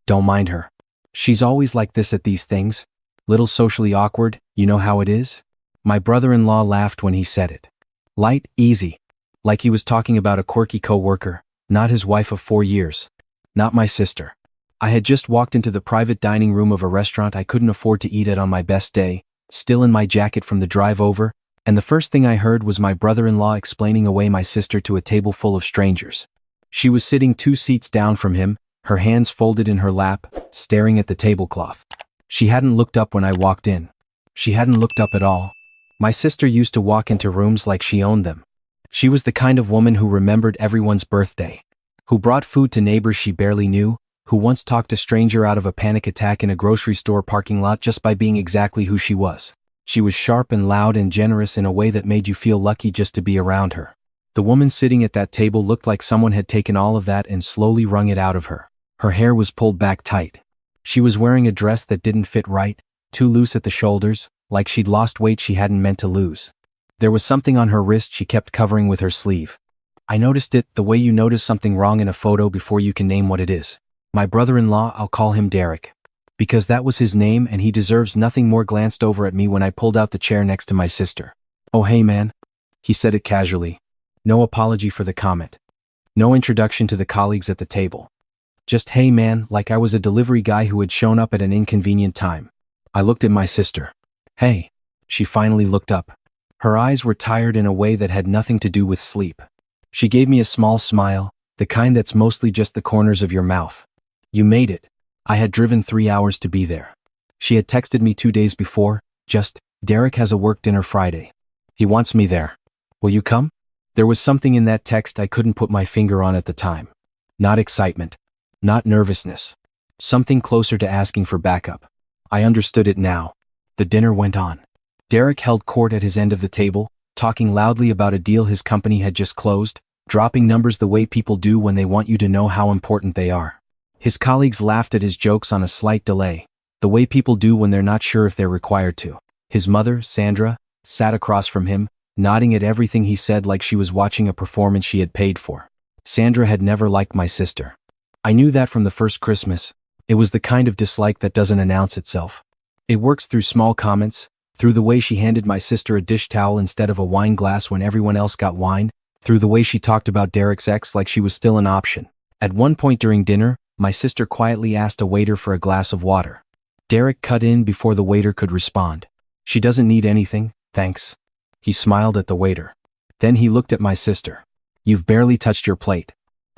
Don't mind her. She's always like this at these things. Little socially awkward, you know how it is? My brother-in-law laughed when he said it. Light, easy. Like he was talking about a quirky co-worker, not his wife of 4 years. Not my sister. I had just walked into the private dining room of a restaurant I couldn't afford to eat at on my best day, still in my jacket from the drive over, and the first thing I heard was my brother-in-law explaining away my sister to a table full of strangers. She was sitting 2 seats down from him, her hands folded in her lap, staring at the tablecloth. She hadn't looked up when I walked in. She hadn't looked up at all. My sister used to walk into rooms like she owned them. She was the kind of woman who remembered everyone's birthday, who brought food to neighbors she barely knew, who once talked a stranger out of a panic attack in a grocery store parking lot just by being exactly who she was. She was sharp and loud and generous in a way that made you feel lucky just to be around her. The woman sitting at that table looked like someone had taken all of that and slowly wrung it out of her. Her hair was pulled back tight. She was wearing a dress that didn't fit right, too loose at the shoulders, like she'd lost weight she hadn't meant to lose. There was something on her wrist she kept covering with her sleeve. I noticed it the way you notice something wrong in a photo before you can name what it is. My brother-in-law, I'll call him Derek, because that was his name and he deserves nothing more, glanced over at me when I pulled out the chair next to my sister. Oh hey man. He said it casually. No apology for the comment. No introduction to the colleagues at the table. Just hey man, like I was a delivery guy who had shown up at an inconvenient time. I looked at my sister. Hey. She finally looked up. Her eyes were tired in a way that had nothing to do with sleep. She gave me a small smile, the kind that's mostly just the corners of your mouth. You made it. I had driven 3 hours to be there. She had texted me 2 days before, just, Derek has a work dinner Friday. He wants me there. Will you come? There was something in that text I couldn't put my finger on at the time. Not excitement. Not nervousness. Something closer to asking for backup. I understood it now. The dinner went on. Derek held court at his end of the table, talking loudly about a deal his company had just closed, dropping numbers the way people do when they want you to know how important they are. His colleagues laughed at his jokes on a slight delay, the way people do when they're not sure if they're required to. His mother, Sandra, sat across from him, nodding at everything he said like she was watching a performance she had paid for. Sandra had never liked my sister. I knew that from the first Christmas. It was the kind of dislike that doesn't announce itself. It works through small comments, through the way she handed my sister a dish towel instead of a wine glass when everyone else got wine, through the way she talked about Derek's ex like she was still an option. At one point during dinner, my sister quietly asked a waiter for a glass of water. Derek cut in before the waiter could respond. She doesn't need anything, thanks. He smiled at the waiter. Then he looked at my sister. You've barely touched your plate.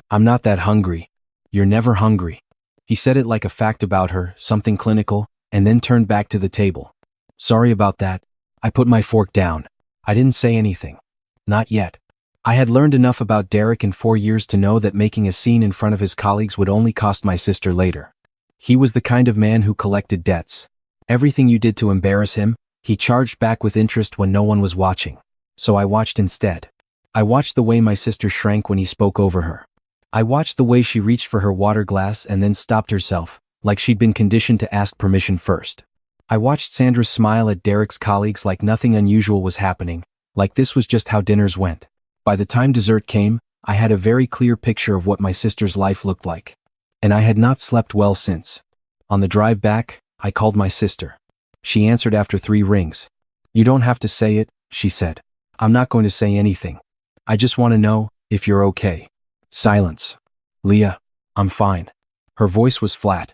I'm not that hungry. You're never hungry. He said it like a fact about her, something clinical, and then turned back to the table. Sorry about that. I put my fork down. I didn't say anything. Not yet. I had learned enough about Derek in 4 years to know that making a scene in front of his colleagues would only cost my sister later. He was the kind of man who collected debts. Everything you did to embarrass him, he charged back with interest when no one was watching. So I watched instead. I watched the way my sister shrank when he spoke over her. I watched the way she reached for her water glass and then stopped herself, like she'd been conditioned to ask permission first. I watched Sandra smile at Derek's colleagues like nothing unusual was happening, like this was just how dinners went. By the time dessert came, I had a very clear picture of what my sister's life looked like. And I had not slept well since. On the drive back, I called my sister. She answered after 3 rings. You don't have to say it, she said. I'm not going to say anything. I just want to know if you're okay. Silence. Leah, I'm fine. Her voice was flat.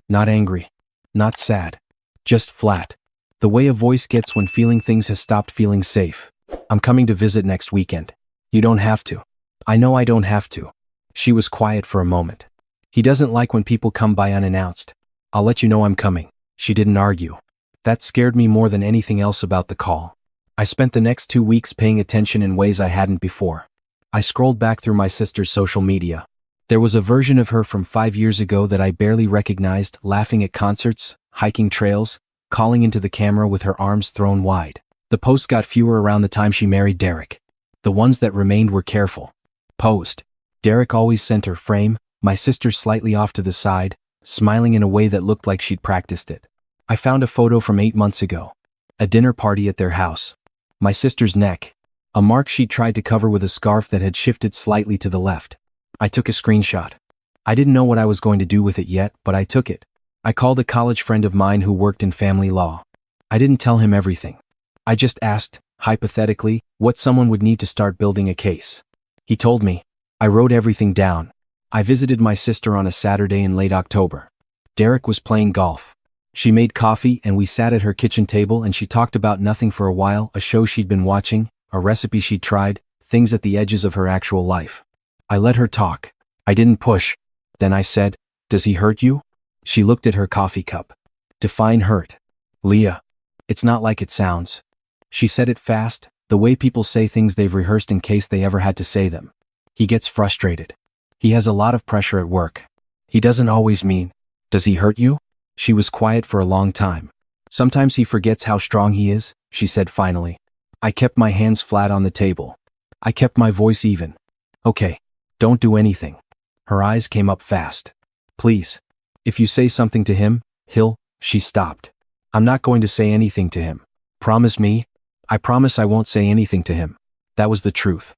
Not angry. Not sad. Just flat. The way a voice gets when feeling things has stopped feeling safe. I'm coming to visit next weekend. You don't have to. I know I don't have to. She was quiet for a moment. He doesn't like when people come by unannounced. I'll let you know I'm coming. She didn't argue. That scared me more than anything else about the call. I spent the next 2 weeks paying attention in ways I hadn't before. I scrolled back through my sister's social media. There was a version of her from 5 years ago that I barely recognized, laughing at concerts, hiking trails, calling into the camera with her arms thrown wide. The posts got fewer around the time she married Derek. The ones that remained were careful. Posed. Derek always center frame, my sister slightly off to the side, smiling in a way that looked like she'd practiced it. I found a photo from 8 months ago. A dinner party at their house. My sister's neck. A mark she'd tried to cover with a scarf that had shifted slightly to the left. I took a screenshot. I didn't know what I was going to do with it yet, but I took it. I called a college friend of mine who worked in family law. I didn't tell him everything. I just asked, hypothetically, what someone would need to start building a case. He told me. I wrote everything down. I visited my sister on a Saturday in late October. Derek was playing golf. She made coffee and we sat at her kitchen table and she talked about nothing for a while, a show she'd been watching, a recipe she'd tried, things at the edges of her actual life. I let her talk. I didn't push. Then I said, "Does he hurt you?" She looked at her coffee cup. Define hurt. Leah. It's not like it sounds. She said it fast, the way people say things they've rehearsed in case they ever had to say them. He gets frustrated. He has a lot of pressure at work. He doesn't always mean, "Does he hurt you?" She was quiet for a long time. Sometimes he forgets how strong he is, she said finally. I kept my hands flat on the table. I kept my voice even. Okay. Don't do anything. Her eyes came up fast. Please. If you say something to him, she stopped. I'm not going to say anything to him. Promise me? I promise I won't say anything to him. That was the truth.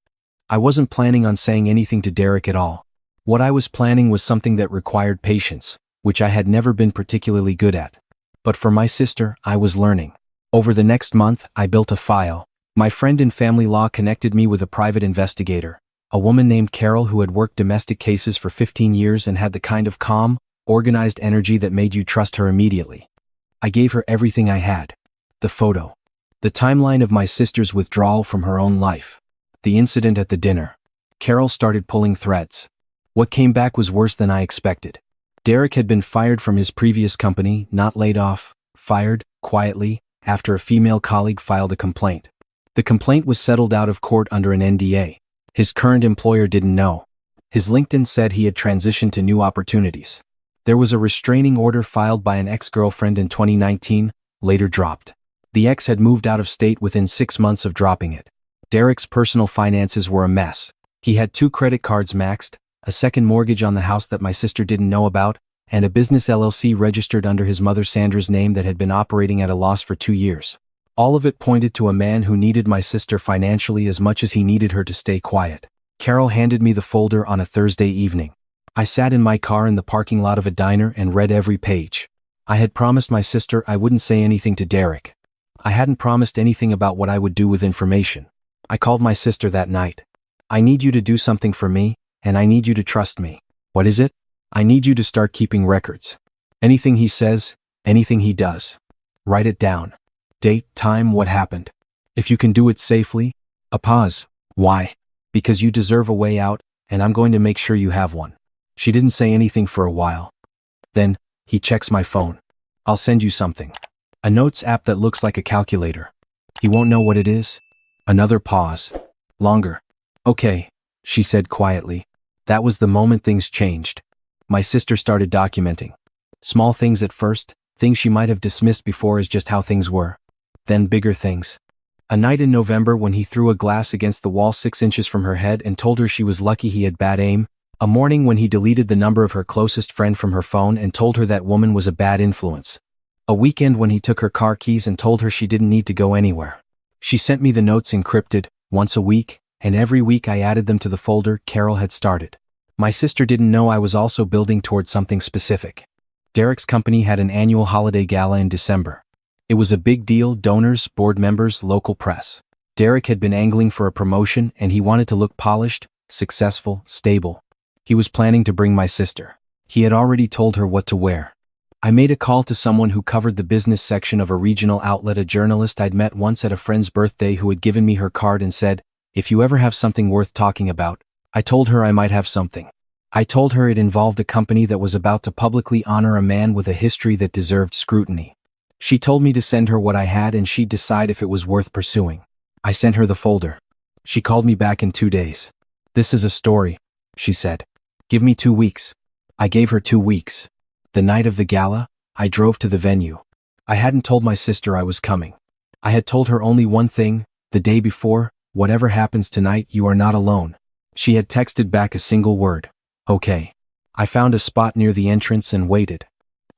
I wasn't planning on saying anything to Derek at all. What I was planning was something that required patience, which I had never been particularly good at. But for my sister, I was learning. Over the next month, I built a file. My friend in family law connected me with a private investigator, a woman named Carol who had worked domestic cases for 15 years and had the kind of calm, organized energy that made you trust her immediately. I gave her everything I had. The photo. The timeline of my sister's withdrawal from her own life. The incident at the dinner. Carol started pulling threads. What came back was worse than I expected. Derek had been fired from his previous company, not laid off, fired, quietly, after a female colleague filed a complaint. The complaint was settled out of court under an NDA. His current employer didn't know. His LinkedIn said he had transitioned to new opportunities. There was a restraining order filed by an ex-girlfriend in 2019, later dropped. The ex had moved out of state within 6 months of dropping it. Derek's personal finances were a mess. He had 2 credit cards maxed, a second mortgage on the house that my sister didn't know about, and a business LLC registered under his mother Sandra's name that had been operating at a loss for 2 years. All of it pointed to a man who needed my sister financially as much as he needed her to stay quiet. Carol handed me the folder on a Thursday evening. I sat in my car in the parking lot of a diner and read every page. I had promised my sister I wouldn't say anything to Derek. I hadn't promised anything about what I would do with information. I called my sister that night. I need you to do something for me, and I need you to trust me. What is it? I need you to start keeping records. Anything he says, anything he does. Write it down. Date, time, what happened. If you can do it safely. A pause. Why? Because you deserve a way out, and I'm going to make sure you have one. She didn't say anything for a while. Then, he checks my phone. I'll send you something. A notes app that looks like a calculator. He won't know what it is? Another pause. Longer. Okay, she said quietly. That was the moment things changed. My sister started documenting. Small things at first, things she might have dismissed before as just how things were. Then bigger things. A night in November when he threw a glass against the wall 6 inches from her head and told her she was lucky he had bad aim. A morning when he deleted the number of her closest friend from her phone and told her that woman was a bad influence. A weekend when he took her car keys and told her she didn't need to go anywhere. She sent me the notes encrypted, once a week, and every week I added them to the folder Carol had started. My sister didn't know I was also building towards something specific. Derek's company had an annual holiday gala in December. It was a big deal, donors, board members, local press. Derek had been angling for a promotion and he wanted to look polished, successful, stable. He was planning to bring my sister. He had already told her what to wear. I made a call to someone who covered the business section of a regional outlet, a journalist I'd met once at a friend's birthday who had given me her card and said, "If you ever have something worth talking about." I told her I might have something. I told her it involved a company that was about to publicly honor a man with a history that deserved scrutiny. She told me to send her what I had and she'd decide if it was worth pursuing. I sent her the folder. She called me back in 2 days. "This is a story," she said. "Give me 2 weeks. I gave her 2 weeks. The night of the gala, I drove to the venue. I hadn't told my sister I was coming. I had told her only one thing, the day before, "Whatever happens tonight, you are not alone." She had texted back a single word. Okay. I found a spot near the entrance and waited.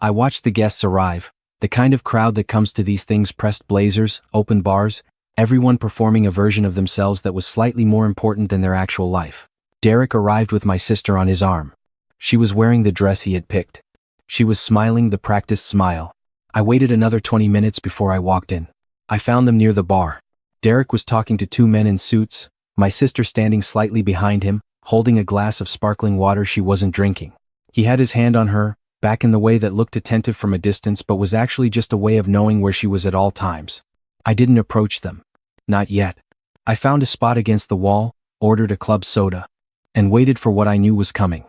I watched the guests arrive, the kind of crowd that comes to these things, pressed blazers, open bars, everyone performing a version of themselves that was slightly more important than their actual life. Derek arrived with my sister on his arm. She was wearing the dress he had picked. She was smiling the practiced smile. I waited another 20 minutes before I walked in. I found them near the bar. Derek was talking to two men in suits, my sister standing slightly behind him, holding a glass of sparkling water she wasn't drinking. He had his hand on her, back in the way that looked attentive from a distance but was actually just a way of knowing where she was at all times. I didn't approach them. Not yet. I found a spot against the wall, ordered a club soda, and waited for what I knew was coming.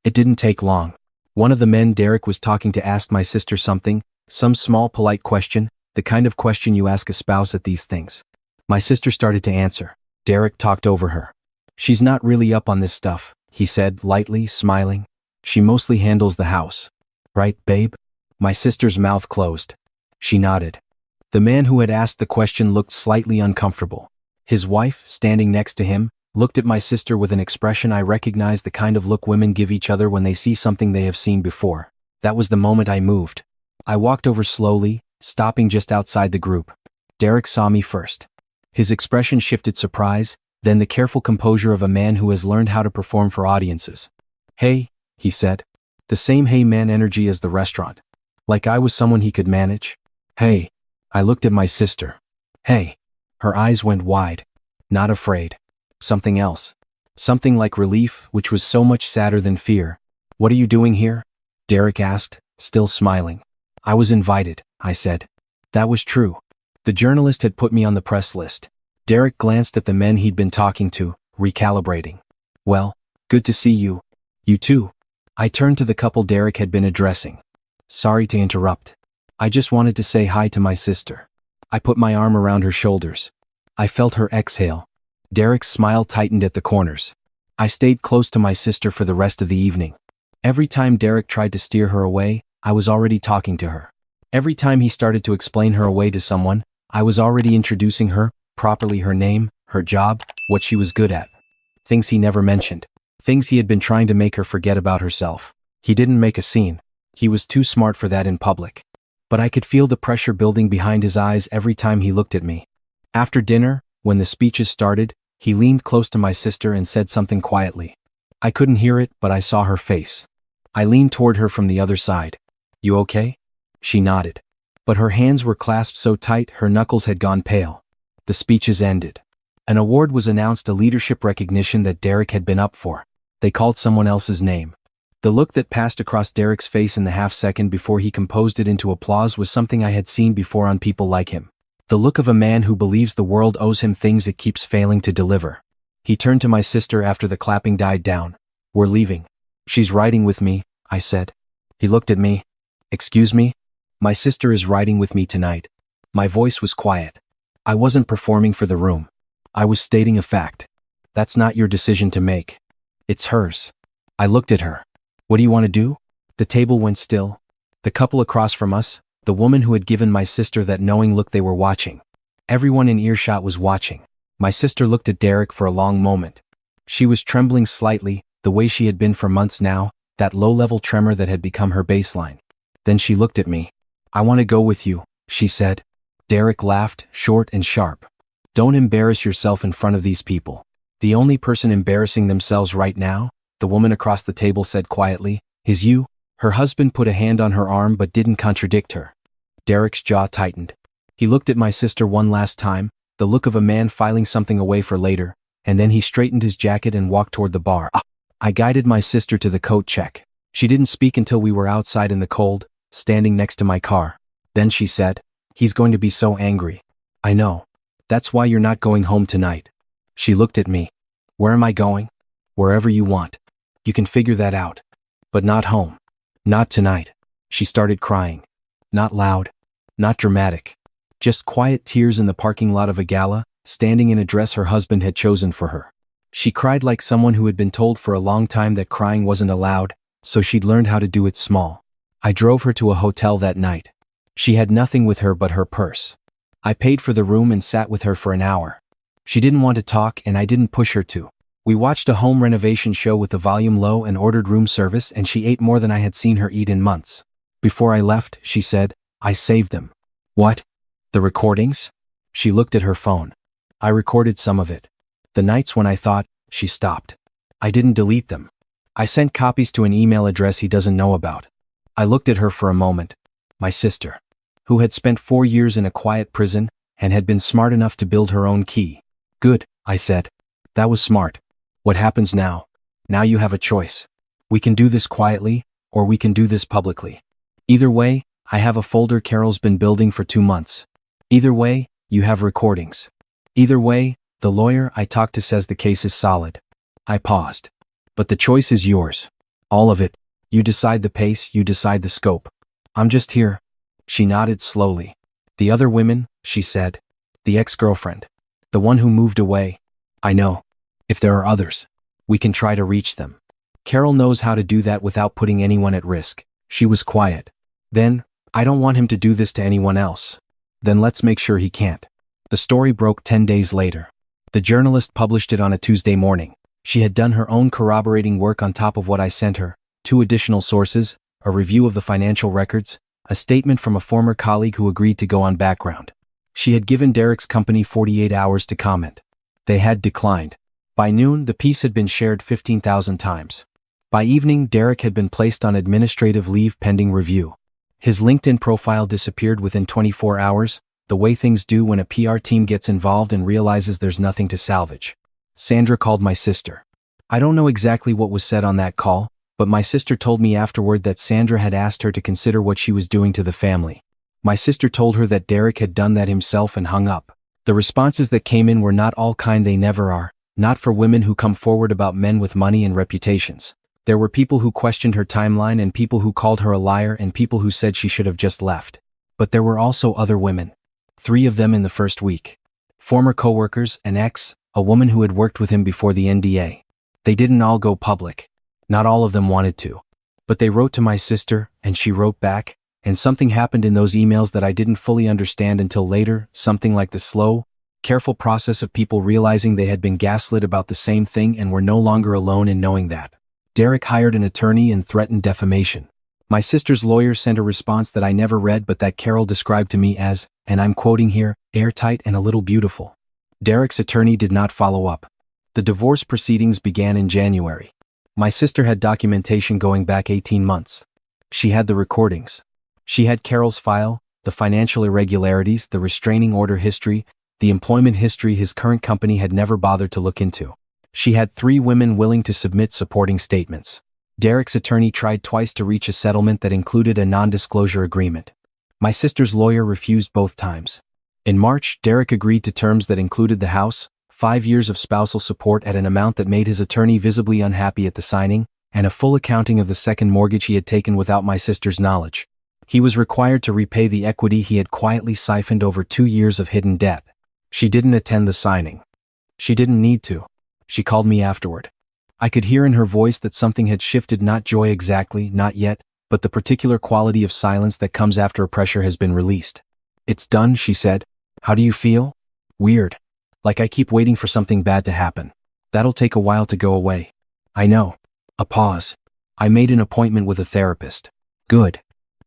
It didn't take long. One of the men Derek was talking to asked my sister something, some small polite question, the kind of question you ask a spouse at these things. My sister started to answer. Derek talked over her. She's not really up on this stuff, he said, lightly, smiling. She mostly handles the house. Right, babe? My sister's mouth closed. She nodded. The man who had asked the question looked slightly uncomfortable. His wife, standing next to him, looked at my sister with an expression I recognized, the kind of look women give each other when they see something they have seen before. That was the moment I moved. I walked over slowly, stopping just outside the group. Derek saw me first. His expression shifted surprise, then the careful composure of a man who has learned how to perform for audiences. Hey, he said. The same hey man energy as the restaurant. Like I was someone he could manage. Hey. I looked at my sister. Hey. Her eyes went wide. Not afraid. Something else. Something like relief, which was so much sadder than fear. What are you doing here? Derek asked, still smiling. I was invited, I said. That was true. The journalist had put me on the press list. Derek glanced at the men he'd been talking to, recalibrating. Well, good to see you. You too. I turned to the couple Derek had been addressing. Sorry to interrupt. I just wanted to say hi to my sister. I put my arm around her shoulders. I felt her exhale. Derek's smile tightened at the corners. I stayed close to my sister for the rest of the evening. Every time Derek tried to steer her away, I was already talking to her. Every time he started to explain her away to someone, I was already introducing her, properly, her name, her job, what she was good at. Things he never mentioned. Things he had been trying to make her forget about herself. He didn't make a scene. He was too smart for that in public. But I could feel the pressure building behind his eyes every time he looked at me. After dinner, when the speeches started, he leaned close to my sister and said something quietly. I couldn't hear it, but I saw her face. I leaned toward her from the other side. You okay? She nodded. But her hands were clasped so tight her knuckles had gone pale. The speeches ended. An award was announced, a leadership recognition that Derek had been up for. They called someone else's name. The look that passed across Derek's face in the half-second before he composed it into applause was something I had seen before on people like him. The look of a man who believes the world owes him things it keeps failing to deliver. He turned to my sister after the clapping died down. We're leaving. She's riding with me, I said. He looked at me. Excuse me? My sister is riding with me tonight. My voice was quiet. I wasn't performing for the room. I was stating a fact. That's not your decision to make. It's hers. I looked at her. What do you want to do? The table went still. The couple across from us, the woman who had given my sister that knowing look, they were watching. Everyone in earshot was watching. My sister looked at Derek for a long moment. She was trembling slightly, the way she had been for months now, that low-level tremor that had become her baseline. Then she looked at me. I want to go with you, she said. Derek laughed, short and sharp. Don't embarrass yourself in front of these people. The only person embarrassing themselves right now, the woman across the table said quietly, is you. Her husband put a hand on her arm but didn't contradict her. Derek's jaw tightened. He looked at my sister one last time, the look of a man filing something away for later, and then he straightened his jacket and walked toward the bar. I guided my sister to the coat check. She didn't speak until we were outside in the cold, standing next to my car. Then she said, he's going to be so angry. I know. That's why you're not going home tonight. She looked at me. Where am I going? Wherever you want. You can figure that out. But not home. Not tonight. She started crying. Not loud. Not dramatic. Just quiet tears in the parking lot of a gala, standing in a dress her husband had chosen for her. She cried like someone who had been told for a long time that crying wasn't allowed, so she'd learned how to do it small. I drove her to a hotel that night. She had nothing with her but her purse. I paid for the room and sat with her for an hour. She didn't want to talk and I didn't push her to. We watched a home renovation show with the volume low and ordered room service, and she ate more than I had seen her eat in months. Before I left, she said, I saved them. What? The recordings? She looked at her phone. I recorded some of it. The nights when I thought, she stopped. I didn't delete them. I sent copies to an email address he doesn't know about. I looked at her for a moment. My sister, who had spent 4 years in a quiet prison and had been smart enough to build her own key. Good, I said. That was smart. What happens now? Now you have a choice. We can do this quietly, or we can do this publicly. Either way, I have a folder Carol's been building for 2 months. Either way, you have recordings. Either way, the lawyer I talked to says the case is solid. I paused. But the choice is yours. All of it. You decide the pace, you decide the scope. I'm just here. She nodded slowly. The other women, she said. The ex-girlfriend. The one who moved away. I know. If there are others, we can try to reach them. Carol knows how to do that without putting anyone at risk. She was quiet. Then, I don't want him to do this to anyone else. Then let's make sure he can't. The story broke 10 days later. The journalist published it on a Tuesday morning. She had done her own corroborating work on top of what I sent her, 2 additional sources, a review of the financial records, a statement from a former colleague who agreed to go on background. She had given Derek's company 48 hours to comment. They had declined. By noon, the piece had been shared 15,000 times. By evening, Derek had been placed on administrative leave pending review. His LinkedIn profile disappeared within 24 hours, the way things do when a PR team gets involved and realizes there's nothing to salvage. Sandra called my sister. I don't know exactly what was said on that call, but my sister told me afterward that Sandra had asked her to consider what she was doing to the family. My sister told her that Derek had done that himself and hung up. The responses that came in were not all kind, they never are, not for women who come forward about men with money and reputations. There were people who questioned her timeline and people who called her a liar and people who said she should have just left. But there were also other women. 3 of them in the first week. Former coworkers, an ex, a woman who had worked with him before the NDA. They didn't all go public. Not all of them wanted to. But they wrote to my sister, and she wrote back, and something happened in those emails that I didn't fully understand until later, something like the slow, careful process of people realizing they had been gaslit about the same thing and were no longer alone in knowing that. Derek hired an attorney and threatened defamation. My sister's lawyer sent a response that I never read but that Carol described to me as, and I'm quoting here, airtight and a little beautiful. Derek's attorney did not follow up. The divorce proceedings began in January. My sister had documentation going back 18 months. She had the recordings. She had Carol's file, the financial irregularities, the restraining order history, the employment history his current company had never bothered to look into. She had 3 women willing to submit supporting statements. Derek's attorney tried twice to reach a settlement that included a non-disclosure agreement. My sister's lawyer refused both times. In March, Derek agreed to terms that included the house, 5 years of spousal support at an amount that made his attorney visibly unhappy at the signing, and a full accounting of the second mortgage he had taken without my sister's knowledge. He was required to repay the equity he had quietly siphoned over 2 years of hidden debt. She didn't attend the signing. She didn't need to. She called me afterward. I could hear in her voice that something had shifted, not joy exactly, not yet, but the particular quality of silence that comes after a pressure has been released. It's done, she said. How do you feel? Weird. Like I keep waiting for something bad to happen. That'll take a while to go away. I know. A pause. I made an appointment with a therapist. Good.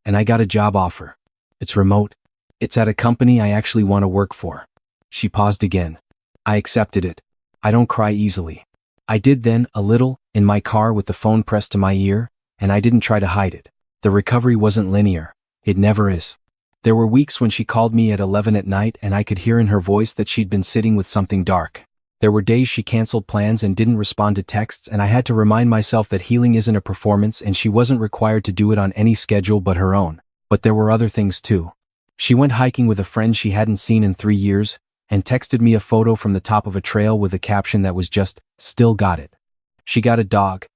And I got a job offer. It's remote. It's at a company I actually want to work for. She paused again. I accepted it. I don't cry easily. I did then, a little, in my car with the phone pressed to my ear, and I didn't try to hide it. The recovery wasn't linear. It never is. There were weeks when she called me at 11 at night and I could hear in her voice that she'd been sitting with something dark. There were days she canceled plans and didn't respond to texts, and I had to remind myself that healing isn't a performance and she wasn't required to do it on any schedule but her own. But there were other things too. She went hiking with a friend she hadn't seen in 3 years, and texted me a photo from the top of a trail with a caption that was just, "Still got it." She got a dog.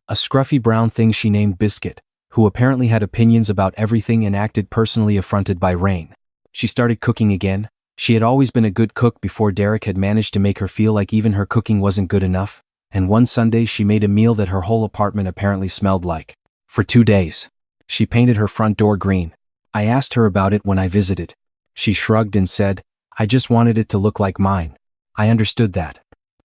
A scruffy brown thing she named Biscuit, who apparently had opinions about everything and acted personally affronted by rain. She started cooking again. She had always been a good cook before Derek had managed to make her feel like even her cooking wasn't good enough, and one Sunday she made a meal that her whole apartment apparently smelled like. For 2 days. She painted her front door green. I asked her about it when I visited. She shrugged and said, "I just wanted it to look like mine." I understood that.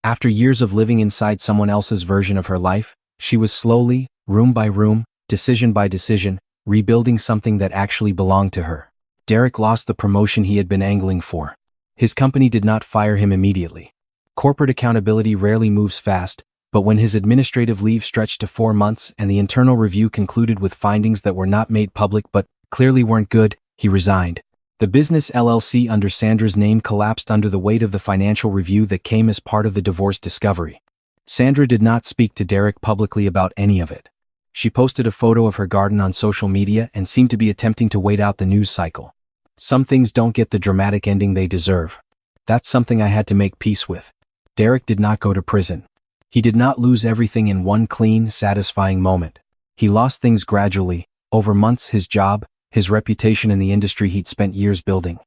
After years of living inside someone else's version of her life, she was slowly, room by room, decision by decision, rebuilding something that actually belonged to her. Derek lost the promotion he had been angling for. His company did not fire him immediately. Corporate accountability rarely moves fast, But when his administrative leave stretched to 4 months and the internal review concluded with findings that were not made public but clearly weren't good, he resigned. The business LLC under Sandra's name collapsed under the weight of the financial review that came as part of the divorce discovery. Sandra did not speak to Derek publicly about any of it. She posted a photo of her garden on social media and seemed to be attempting to wait out the news cycle. Some things don't get the dramatic ending they deserve. That's something I had to make peace with. Derek did not go to prison. He did not lose everything in one clean, satisfying moment. He lost things gradually, over months: his job, his reputation in the industry he'd spent years building.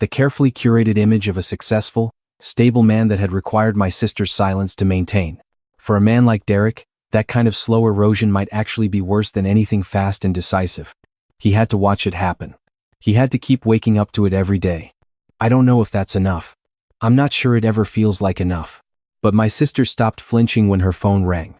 The carefully curated image of a successful, stable man that had required my sister's silence to maintain. For a man like Derek, that kind of slow erosion might actually be worse than anything fast and decisive. He had to watch it happen. He had to keep waking up to it every day. I don't know if that's enough. I'm not sure it ever feels like enough. But my sister stopped flinching when her phone rang.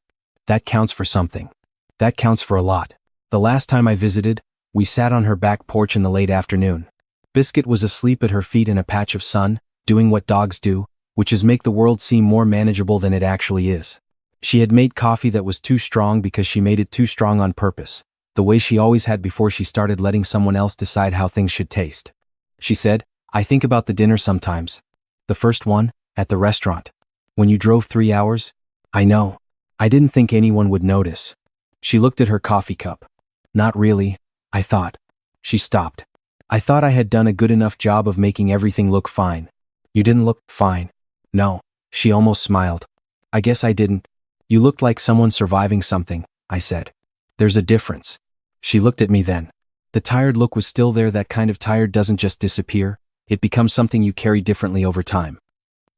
That counts for something. That counts for a lot. The last time I visited, we sat on her back porch in the late afternoon. Biscuit was asleep at her feet in a patch of sun, doing what dogs do, which is make the world seem more manageable than it actually is. She had made coffee that was too strong because she made it too strong on purpose, the way she always had before she started letting someone else decide how things should taste. She said, "I think about the dinner sometimes. The first one, at the restaurant. When you drove 3 hours? I know. I didn't think anyone would notice." She looked at her coffee cup. "Not really, I thought." She stopped. "I thought I had done a good enough job of making everything look fine." "You didn't look fine." "No." She almost smiled. "I guess I didn't." "You looked like someone surviving something," I said. "There's a difference." She looked at me then. The tired look was still there. That kind of tired doesn't just disappear, it becomes something you carry differently over time.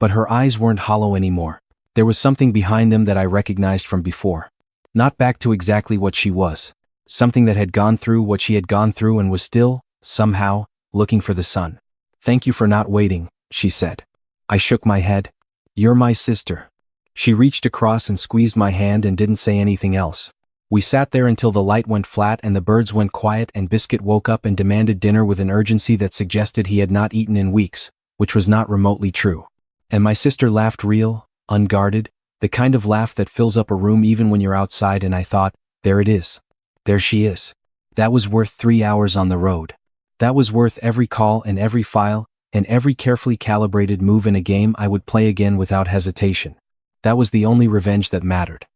But her eyes weren't hollow anymore. There was something behind them that I recognized from before. Not back to exactly what she was. Something that had gone through what she had gone through and was still, somehow, looking for the sun. "Thank you for not waiting," she said. I shook my head. "You're my sister." She reached across and squeezed my hand and didn't say anything else. We sat there until the light went flat and the birds went quiet and Biscuit woke up and demanded dinner with an urgency that suggested he had not eaten in weeks, which was not remotely true. And my sister laughed, real, unguarded, the kind of laugh that fills up a room even when you're outside, and I thought, there it is. There she is. That was worth 3 hours on the road. That was worth every call and every file, and every carefully calibrated move in a game I would play again without hesitation. That was the only revenge that mattered.